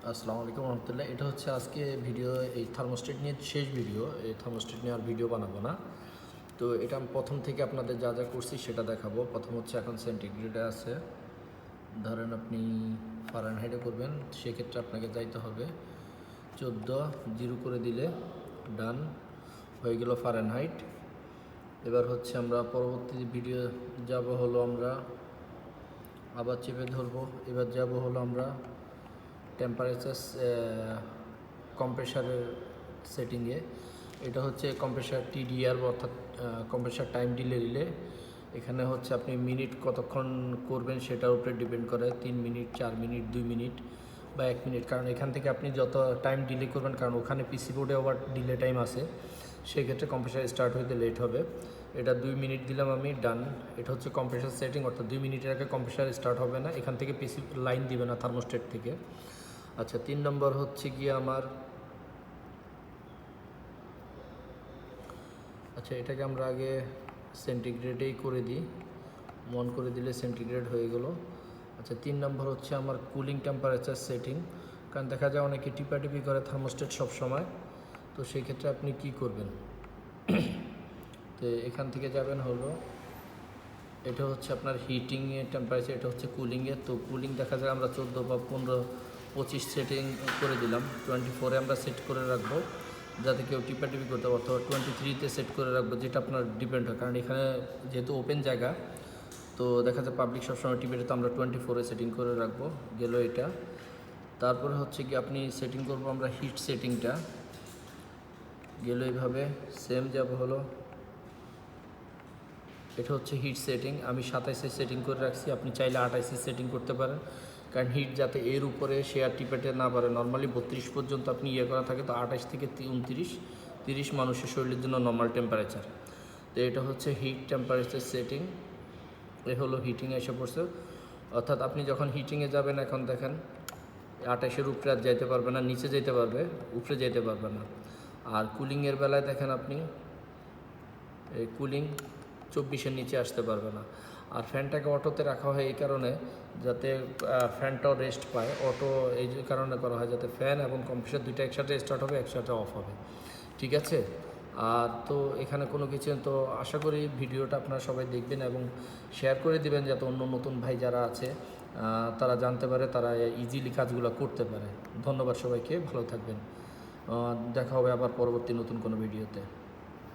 আসসালামু আলাইকুম রহমতুল্লাহ। এটা হচ্ছে আজকে ভিডিও, এই থার্মোস্টেট নিয়ে শেষ ভিডিও। এই থার্মোস্টেট নিয়ে আর ভিডিও বানাবো না। তো এটা আমি প্রথম থেকে আপনাদের যা যা করছি সেটা দেখাবো। প্রথম হচ্ছে এখন সেন্টিগ্রেডে আছে, ধরেন আপনি ফারেনহাইটে করবেন, সেক্ষেত্রে আপনাকে যাইতে হবে 14 জিরো করে দিলে ডান হয়ে গেল ফারেনহাইট। এবার হচ্ছে আমরা পরবর্তী ভিডিও যাব হলো, আমরা আবার চেপে ধরবো। এবার যাব হলো আমরা টেম্পারেচার কম্প্রেসারের সেটিংয়ে। এটা হচ্ছে কম্প্রেসার টিডিআর, অর্থাৎ কম্প্রেসার টাইম ডিলে রিলে। এখানে হচ্ছে আপনি মিনিট কতক্ষণ করবেন সেটার উপরে ডিপেন্ড করে, 3 মিনিট, 4 মিনিট, 2 মিনিট বা 1 মিনিট। কারণ এখান থেকে আপনি যত টাইম ডিলে করবেন, কারণ ওখানে পিসি বোর্ডে আবার ডিলে টাইম আছে, সেক্ষেত্রে কম্প্রেসার স্টার্ট হইতে লেট হবে। এটা 2 মিনিট দিলাম আমি, ডান। এটা হচ্ছে কম্প্রেসার সেটিং, অর্থাৎ 2 মিনিটের আগে কম্প্রেসার স্টার্ট হবে না, এখান থেকে পিসি লাইন দিবে না থার্মোস্টেট থেকে। আচ্ছা, 3 নম্বর হচ্ছে গিয়ে আমার, আচ্ছা এটাকে আমরা আগে সেন্টিগ্রেডেই করে দিই, মন করে দিলে সেন্টিগ্রেড হয়ে গেল। আচ্ছা, 3 নম্বর হচ্ছে আমার কুলিং টেম্পারেচার সেটিং। কারণ দেখা যায় অনেকে টিপাটিপি করে থার্মোস্টেট সব সময়, তো সেই ক্ষেত্রে আপনি কি করবেন, তো এখান থেকে যাবেন হলো, এটা হচ্ছে আপনার হিটিংয়ের টেম্পারেচার, এটা হচ্ছে কুলিংয়ের। তো কুলিং দেখা যায় আমরা 14 বা 15, 25 সেটিং করে দিলাম। 24-এ আমরা সেট করে রাখবো, যাতে কেউ টিপাটিপি করতে পারে, অথবা 23-তে সেট করে রাখবো, যেটা আপনার ডিপেন্ড হয়। কারণ এখানে যেহেতু ওপেন জায়গা, তো দেখা যায় পাবলিক সবসময় টিভিতে, তো আমরা 24-এ সেটিং করে রাখবো, গেল এটা। তারপরে হচ্ছে কি আপনি সেটিং করবো আমরা হিট সেটিংটা, গেল এইভাবে সেম যাব হলো, এটা হচ্ছে হিট সেটিং। আমি 27-এ সেটিং করে রাখছি, আপনি চাইলে 28-এ সেটিং করতে পারেন, কারণ হিট যাতে এর উপরে শেয়ার টিপেটে না পারে। নর্মালি 32 পর্যন্ত আপনি ইয়ে করা থাকে, তো 28 থেকে 29-30 মানুষের শরীরের জন্য নর্মাল টেম্পারেচার। তো এটা হচ্ছে হিট টেম্পারেচার সেটিং, এ হলো হিটিং এসে পড়ছে। অর্থাৎ আপনি যখন হিটিংয়ে যাবেন, এখন দেখেন 28-এর উপরে আর যাইতে পারবে না, নিচে যেতে পারবে, উপরে যেতে পারবে না। আর কুলিংয়ের বেলায় দেখেন আপনি, এই কুলিং 24-এর নিচে আসতে পারবে না। আর ফ্যানটাকে অটোতে রাখা হয় এই কারণে, যাতে ফ্যানটাও রেস্ট পায়। অটো এই যে কারণে করা হয়, যাতে ফ্যান এবং কম্প্রেসার দুইটা একসাথে স্টার্ট হবে, একসাথে অফ হবে, ঠিক আছে। আর তো এখানে কোনো কিছু, তো আশা করি ভিডিওটা আপনারা সবাই দেখবেন এবং শেয়ার করে দিবেন, যাতে অন্য নতুন ভাই যারা আছে তারা জানতে পারে, তারা ইজিলি কাজগুলো করতে পারে। ধন্যবাদ সবাইকে, ভালো থাকবেন। দেখা হবে আবার পরবর্তী নতুন কোনো ভিডিওতে।